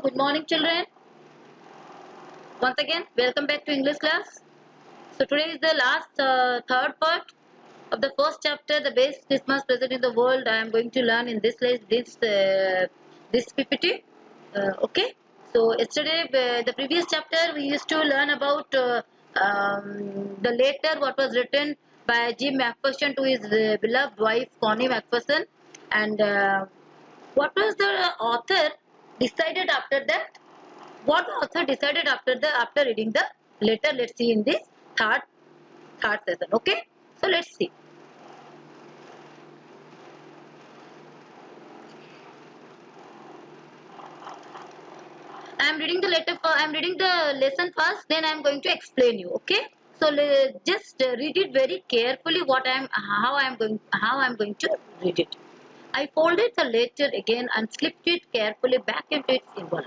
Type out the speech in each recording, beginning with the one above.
Good morning, children. Once again, welcome back to English class. So today is the last third part of the first chapter, the best Christmas present in the world. I am going to learn in this PPT. Okay. So yesterday, the previous chapter, we used to learn about the letter what was written by Jim Macpherson to his beloved wife Connie Macpherson, and what was the author decided after that. What the author decided after reading the letter? Let's see in this third session. Okay, so let's see. I am reading the letter. I am reading the lesson first. Then I am going to explain you. Okay. So just read it very carefully. How I am going to read it. I folded the letter again and slipped it carefully back into its envelope.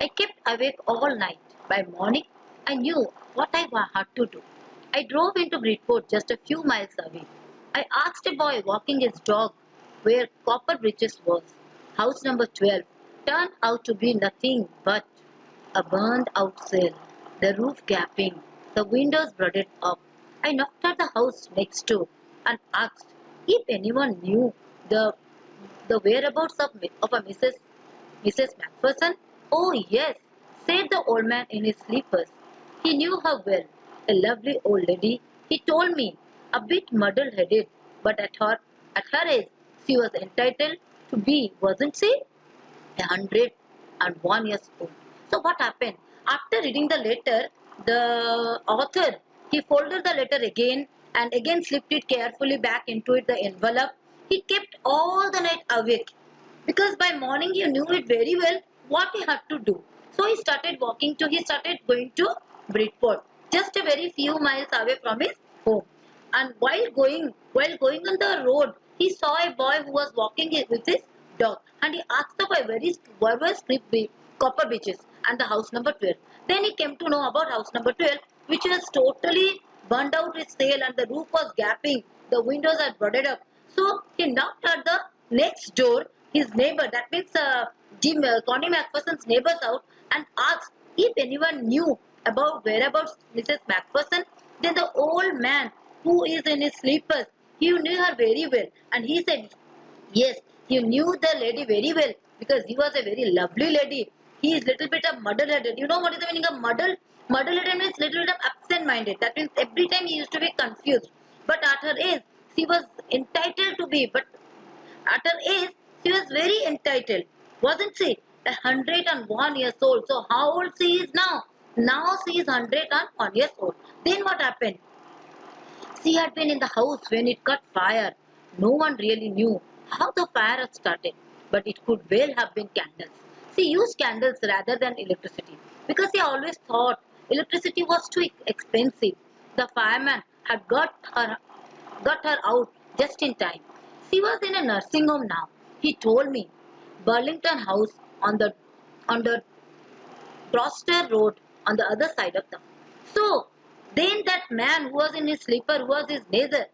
I kept awake all night. By morning, I knew what I had to do. I drove into Bridport, just a few miles away. I asked a boy walking his dog where Copper Bridges was. House number 12 turned out to be nothing but a burned out cell, the roof gaping, the windows boarded up. I knocked at the house next door and asked if anyone knew the the whereabouts of a Mrs. Macpherson? Oh, yes, said the old man in his slippers. He knew her well, a lovely old lady. He told me, a bit muddle-headed, but at her age, she was entitled to be, wasn't she? 101 years old. So what happened? After reading the letter, the author, he folded the letter again and again slipped it carefully back into the envelope. He kept all the night awake because by morning he knew it very well what he had to do. So he started going to Bridport, just a very few miles away from his home. And while going on the road, he saw a boy who was walking with his dog, and he asked the boy where was Copper Beaches and the house number 12. Then he came to know about house number 12, which was totally burned out with sail and the roof was gaping, the windows are boarded up. So he knocked at the next door, his neighbor, that means Connie Macpherson's neighbor's house, and asked if anyone knew about whereabouts Mrs. Macpherson. Then the old man, who is in his sleepers, he knew her very well, and he said, yes, he knew the lady very well because he was a very lovely lady. He is little bit of muddle-headed. You know what is the meaning of muddle? Muddle-headed means little bit of absent-minded. That means every time he used to be confused. But at her age, she was entitled to be. But at her age, she was very entitled, wasn't she? 101 years old. So how old she is now? Now she is 101 years old. Then what happened? She had been in the house when it caught fire. No one really knew how the fire had started, but it could well have been candles. She used candles rather than electricity because she always thought electricity was too expensive. The fireman had got her out just in time. She was in a nursing home now. He told me Burlington House on the Gloucester Road on the other side of town. So then that man who was in his sleeper, who was his neighbor,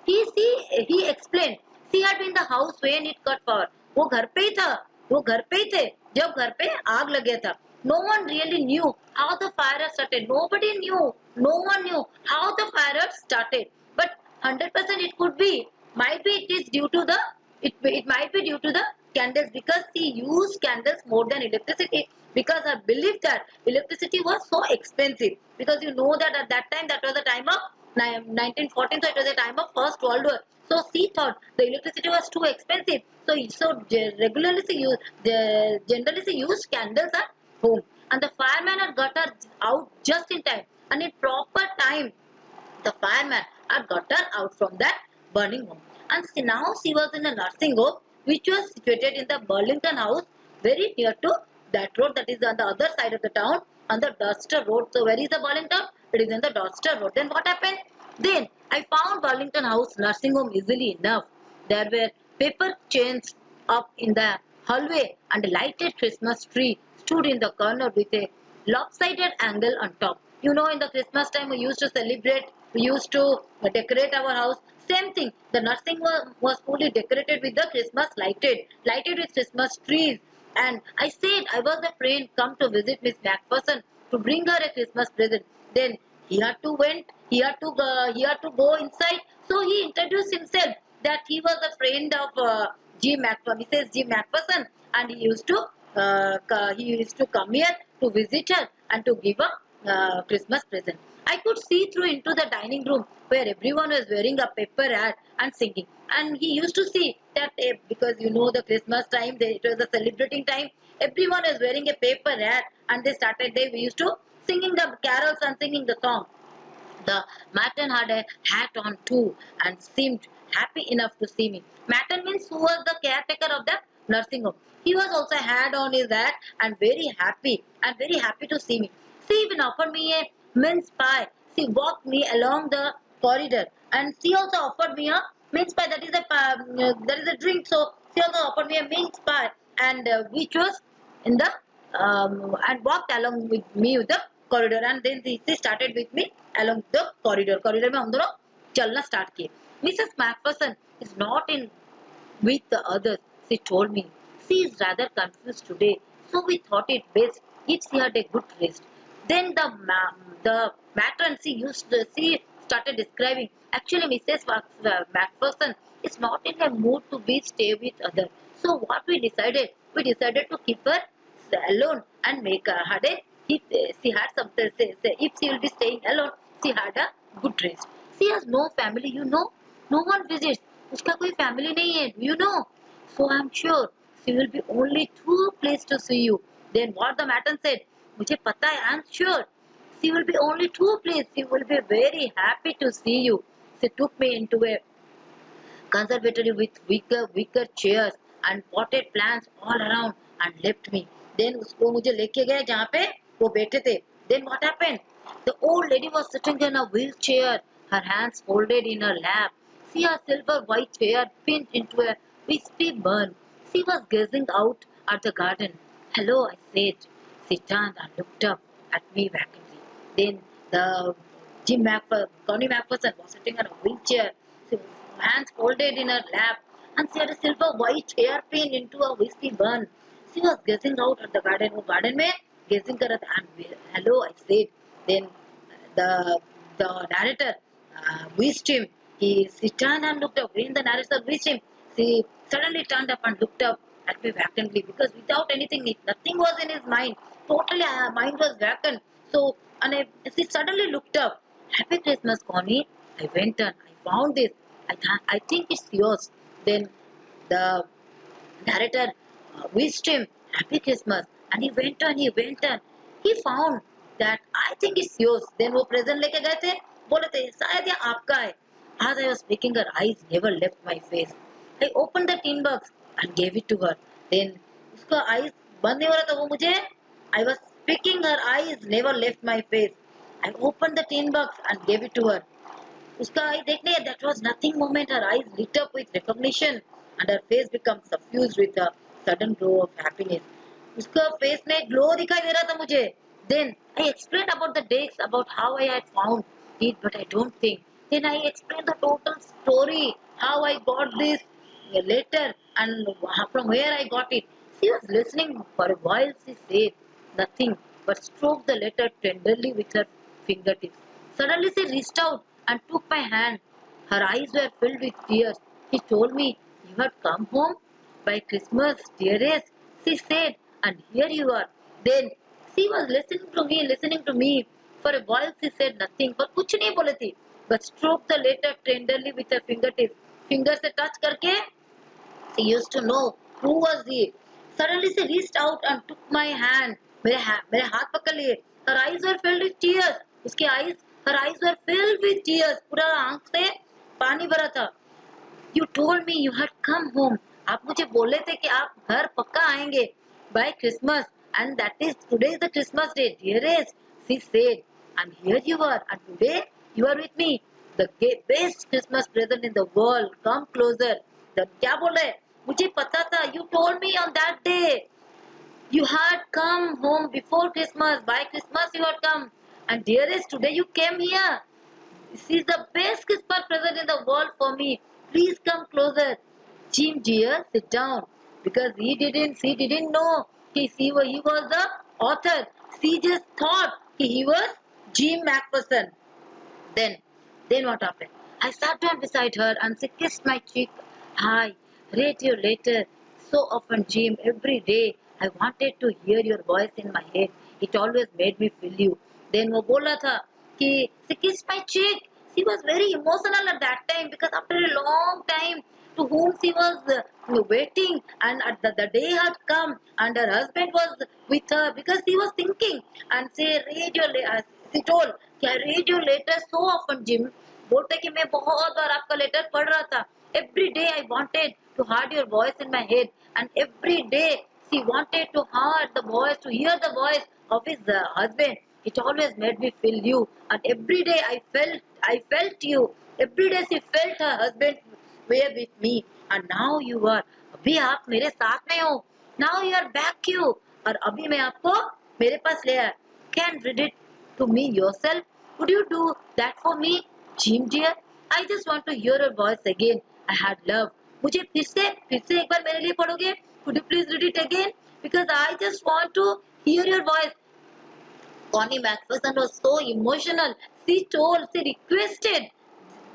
he explained. She had been in the house when it got power. वो घर पे ही था, वो घर पे ही थे जब घर पे आग लग गया था. No one really knew how the fire had started. Nobody knew. No one knew how the fire had started. But 100% it could be. Might be it is due to it might be due to the candles because she used candles more than electricity because her belief that electricity was so expensive because you know that at that time that was the time of 1914, so it was the time of First World War. So she thought the electricity was too expensive, so generally she used candles at home, and the fireman had got her out just in time, and in proper time the fireman had got her out from that burning home. And now she was in a nursing home which was situated in the Burlington House, very near to that road that is on the other side of the town, on the Dorchester Road. So where is the Burlington? It is in the Dorchester Road. Then what happened? Then I found Burlington House nursing home easily enough. There were paper chains up in the hallway and a lighted Christmas tree stood in the corner with a lopsided angle on top. You know, in the Christmas time we used to celebrate, we used to decorate our house. Same thing, the nursing was fully decorated with the Christmas lighted with Christmas trees, And I said I was a friend come to visit Miss Macpherson to bring her a Christmas present. Then he had to go inside. So he introduced himself that he was a friend of Mrs. G. Macpherson, and he used to come here to visit her and to give a Christmas present. I could see through into the dining room where everyone was wearing a paper hat and singing. And he used to see that because you know the Christmas time, it was a celebrating time. Everyone was wearing a paper hat, and they used to singing the carols and singing the song. The Martin had a hat on too and seemed happy enough to see me. Martin means who was the caretaker of the nursing home. He was also had on his hat and very happy to see me. She even offered me a mince pie. She walked me along the corridor and she also offered me a mince pie. That is a drink. So she also offered me a mince pie, and which was in the and walked along with me with the corridor, and then she started with me along the corridor में हम दोनों चलना start किए. Mrs. Macpherson is not in with the others, she told me. She is rather confused today, so we thought it best if she had a good rest. Then the matron she started describing. Actually, Mrs. Macpherson is not in a mood to be stay with others. So what we decided to keep her alone and make her had a if she had something if she will be staying alone, she had a good rest. She has no family, you know. No one visits. उसका कोई family नहीं है, you know. So I'm sure she will be only too pleased to see you. Then what the matron said, मुझे पता है, I'm sure she will be only too pleased. She will be very happy to see you. She took me into a conservatory with wicker chairs and potted plants all around and left me. Then उसको मुझे लेके गए जहाँ पे वो बैठे थे. Then what happened? The old lady was sitting in a wheelchair, her hands folded in her lap. See her silver white hair pinned into a wispy bun. She was gazing out at the garden. Hello, I said. She turned and looked up at me vacantly. Then the Connie Macpherson was sitting in a wheelchair, she hands folded in her lap, and she had a silver white hairpin into a wispy bun. She was gazing out at the garden. वो garden में gazing कर रहा था. And hello, I said. Then the narrator wished him. She turned and looked up. When the narrator wished him, she suddenly turned up and looked up at me vacantly because without anything, nothing was in his mind. Totally, mind was vacant. So, she suddenly looked up. Happy Christmas, Connie. I went on. I found this. I think it's yours. Then the narrator wished him Happy Christmas. And he went on. He found that I think it's yours. Then वो present लेके गए थे, बोले थे शायद ये आपका है. As I was speaking, her eyes never left my face. I opened the tin box and gave it to her. Then उसका eyes बंद नहीं हो रहा था वो मुझे. I was speaking, her eyes never left my face. I opened the tin box and gave it to her. उसका आई देखने that was nothing moment. Her eyes lit up with recognition and her face became suffused with a sudden glow of happiness. उसका face में glow दिखाई दे रहा था मुझे. Then I explained about the dates, about how I had found it, but I don't think. Then I explained the total story, how I got this letter and from where I got it. She was listening for a while. She said nothing but stroked the letter tenderly with her fingertips. Suddenly she reached out and took my hand. Her eyes were filled with tears. She told me, you had come home by Christmas, dearest, she said, and here you are. Then she was listening to me. For a while she said nothing, but कुछ नहीं बोली थी, but stroked the letter tenderly with her fingertips. Finger से touch करके, she used to know who was he. Suddenly she reached out and took my hand. मेरे हाथ पकड़ लिए. Her eyes were filled with tears. उसके her eyes were filled with tears. पूरा आंख से पानी भरा था. You told me you had come home. आप मुझे बोले थे कि आप घर पक्का आएंगे by Christmas, and that is today is the Christmas day, dearest. She said, and here you are, and today you are with me. The best Christmas present in the world. Come closer. The क्या बोल रहे? मुझे पता था. You told me on that day. You had come home before Christmas. By Christmas you had come. And dearest, today you came here. This is the best Christmas present in the world for me. Please come closer. Jim dear, sit down. Because she didn't know He was the author. She just thought he was Jim MacPherson. Then, then what happened? I sat down beside her and she kissed my cheek. Hi, read your letter. So often, Jim, every day I wanted to hear your voice in my head. It always made me feel you. Then वो बोला था कि she kissed my cheek. She was very emotional at that time because after a long time to whom she was waiting, and at the day had come and her husband was with her because he was thinking, and she read your she told कि I read your letter so often Jim. बोलते कि मैं बहुत बार आपका letter पढ़ रहा था. Every day I wanted to hear your voice in my head, and every day she wanted to hear the voice of his husband. It always made me feel you, and every day I felt you. Every day she felt her husband were with me, and now you are. अभी आप मेरे साथ में हो. Now you are back you. और अभी मैं आपको मेरे पास ले आया. Can read it to me yourself. Would you do that for me, Jim dear? I just want to hear your voice again. I had love. मुझे फिर से एक बार मेरे लिए पढ़ोगे? Could you please read it again? Because I just want to hear your voice. Connie Macpherson was so emotional. She requested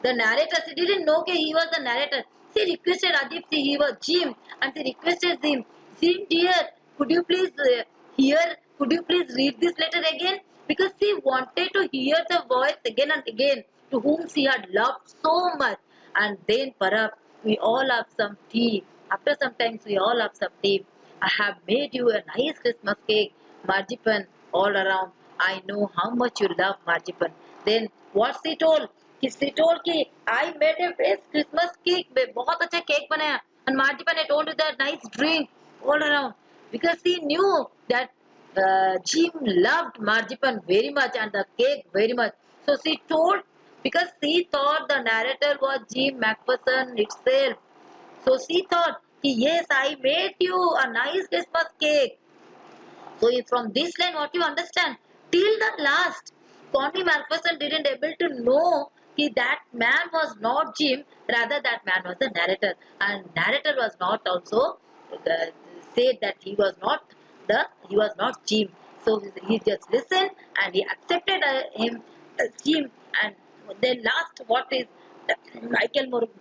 the narrator. She didn't know that he was the narrator. She requested Adipti, he was Jim, and she requested him, Jim dear, could you please could you please read this letter again? Because she wanted to hear the voice again and again, to whom she had loved so much. And then perhaps we all have some tea. After some time, we all have some tea. I have made you a nice Christmas cake, marzipan all around. I know how much you love marzipan. Then what she told? She told कि I made a best Christmas cake. मैं बहुत अच्छा cake बनाया. And marzipan, I told you that nice drink all around, because she knew that Jim loved marzipan very much and the cake very much. So she told, because she thought the narrator was Jim MacPherson itself. So she thought, yes, I made you a nice Christmas cake. So from this line, what you understand? Till the last, Connie Macpherson didn't able to know that man was not Jim, rather that man was the narrator. And narrator was not also said that he was not Jim. So he just listened and he accepted him as Jim. And then last, what is Michael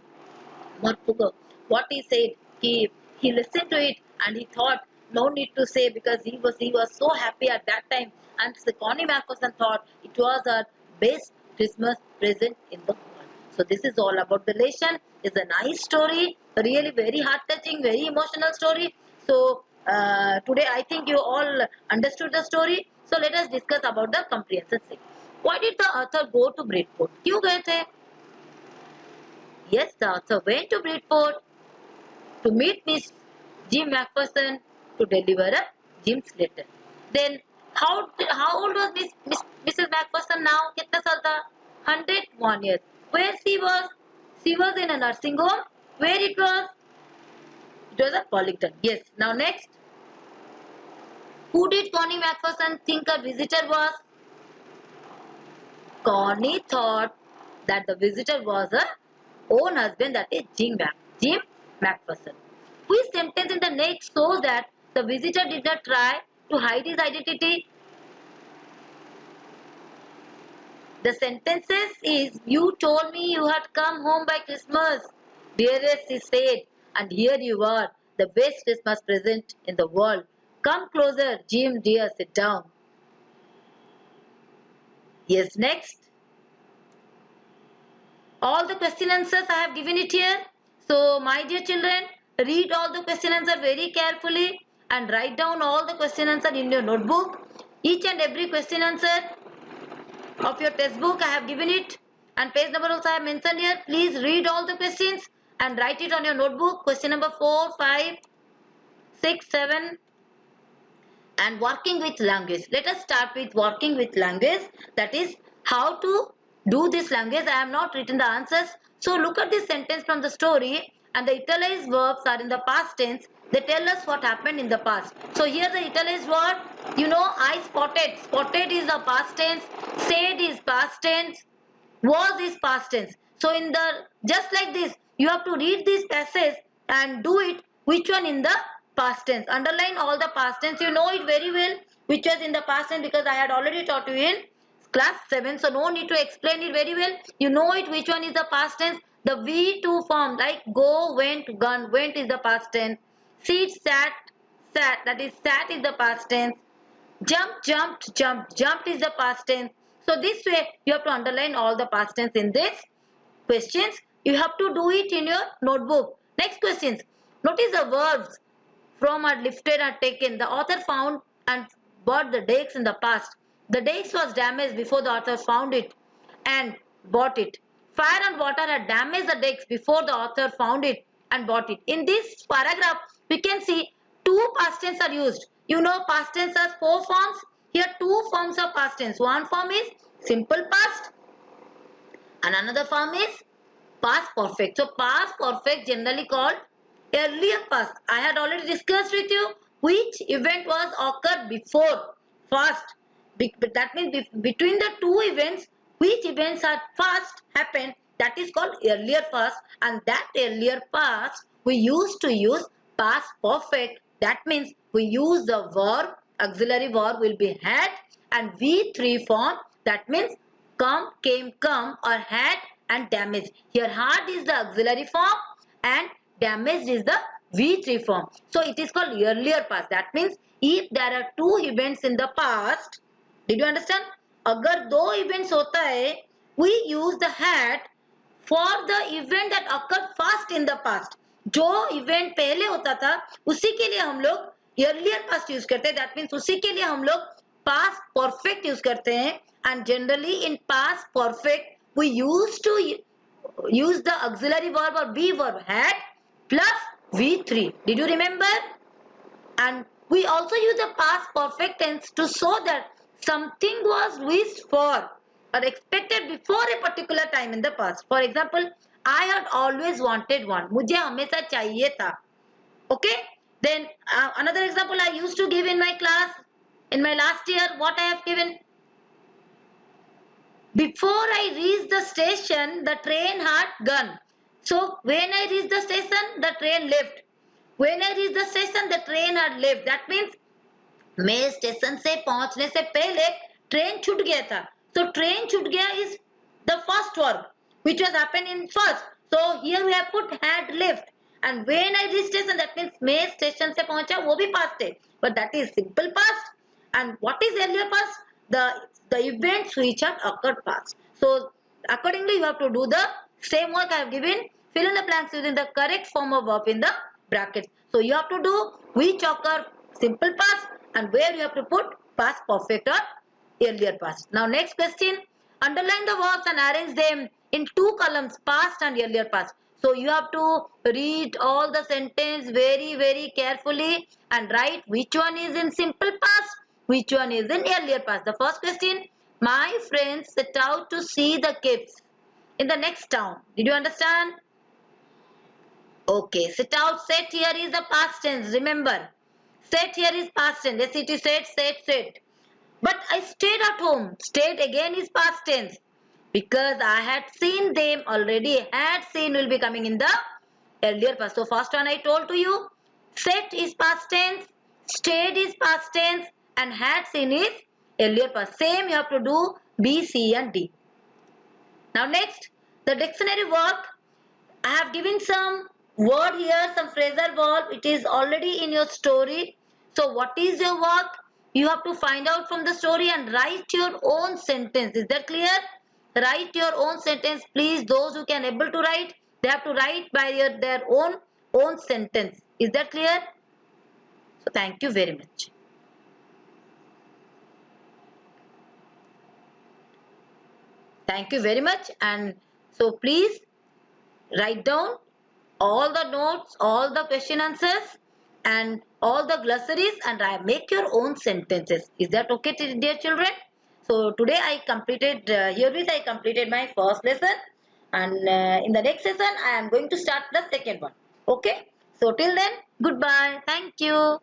Morpurgo, what he said, he listened to it and he thought no need to say, because he was so happy at that time, and Connie Macpherson thought it was her best Christmas present in the world. So this is all about the relation. It's a nice story, really very heart touching, very emotional story. So today I think you all understood the story. So let us discuss about the comprehension sake. Why did the author go to Bridgeport? क्यों गए थे? Yes, the author went to Bridgeport to meet Miss Jim MacPherson to deliver a Jim's letter. Then how old was Mrs. MacPherson now? कितना साल था? 101 years. Where she was? She was in a nursing home. Where it was? It was at Pollington. Yes. Now next. Who did Connie MacPherson think a visitor was? Connie thought that the visitor was her own husband, that is Jim MacPherson. Which sentence in the next shows that the visitor did not try to hide his identity? The sentences is, you told me you had come home by Christmas. Dearest, he said, and here you are, the best Christmas present in the world. Come closer, Jim dear, sit down. Yes, next. All the question answers I have given it here. So my dear children, read all the question answer very carefully and write down all the question answer in your notebook. Each and every question answer of your textbook I have given it, and page number also I have mentioned here. Please read all the questions and write it on your notebook. Question number 4, 5, 6, 7, and working with language. Let us start with working with language. That is how to do this language. I have not written the answers. So look at this sentence from the story, and the italicized verbs are in the past tense. They tell us what happened in the past. So here the italicized word, I spotted. Spotted is the past tense. Said is past tense. Was is past tense. So in the, just like this, you have to read this passage and do it, which one in the past tense. Underline all the past tense. You know it very well which was in the past tense because I had already taught you in class 7. So no need to explain it very well. You know it which one is the past tense. The V2 form like go, went, gone. Went is the past tense. Sit, sat, sat. That is sat is the past tense. Jump, jumped, jumped. Jumped is the past tense. So this way you have to underline all the past tense in this questions. You have to do it in your notebook. Next questions. Notice the verbs from are lifted are taken. The author found and bought the desk in the past. The desk was damaged before the author found it and bought it. Fire and water had damaged the desk before the author found it and bought it. In this paragraph, we can see two past tense are used. You know past tense has four forms. Here two forms of past tense. One form is simple past and another form is past perfect. So past perfect generally called earlier past. I had already discussed with you which event was occurred before first. That means between the two events, which events are first happened, that is called earlier past, and that earlier past we used to use past perfect. That means we use the verb, auxiliary verb will be had and V3 form. That means come, came, come or had and damaged. Here had is the auxiliary form and damaged is the V3 form. So it is called earlier past. That means if there are two events in the past, did you understand? अगर दो events होता है, we use the had for the event that occurred first in the past. जो event पहले होता था उसी के लिए हम लोग earlier past use करते हैं. That means उसी के लिए हम लोग past perfect use करते हैं. And generally in past perfect we used to use the auxiliary verb or be verb had plus V3. Did you remember? And we also use the past perfect tense to show that something was wished for or expected before a particular time in the past. For example, I had always wanted one. मुझे हमेशा चाहिए था. Okay? Then another example I used to give in my class in my last year. What I have given? Before I reached the station, the train had gone. So when I reached the station, the train left. When I reached the station, the train had left. That means मैं station से पहुंचने से पहले train छूट गया था. So train छूट गया is the first verb which was happened in first. So here we have put had left. And when I reached station, that means मैं स्टेशन से पहुंचा वो भी past है. But that is simple past. And what is earlier past? The events which have occurred past. So accordingly you have to do the same work I have given. Fill in the blanks using the correct form of verb in the brackets. So you have to do which occur simple past and where you have to put past perfect or earlier past. Now next question. Underline the verbs and arrange them in two columns, past and earlier past. So you have to read all the sentence very carefully and write which one is in simple past, which one is in earlier past. The first question. My friends set out to see the caves in the next town. Did you understand? Okay, set out, set here is the past tense. Remember, set here is past tense. Yes, it is set. But I stayed at home. Stayed again is past tense. Because I had seen them already. Had seen will be coming in the earlier past. So first one I told to you. Set is past tense. Stayed is past tense. And had seen is earlier past. Same you have to do B, C and D. Now next, the dictionary work. I have given some word here, some phrasal verb. It is already in your story. So what is your work? You have to find out from the story and write your own sentence. Is that clear? Write your own sentence. Please, those who can able to write, they have to write by their own sentence. Is that clear? So thank you very much. Thank you very much. And so please write down all the notes, all the question answers and all the glossaries and make your own sentences. Is that okay, dear children? So today I completed, herewith I completed my first lesson and in the next lesson I am going to start the second one. Okay? So till then, goodbye. Thank you.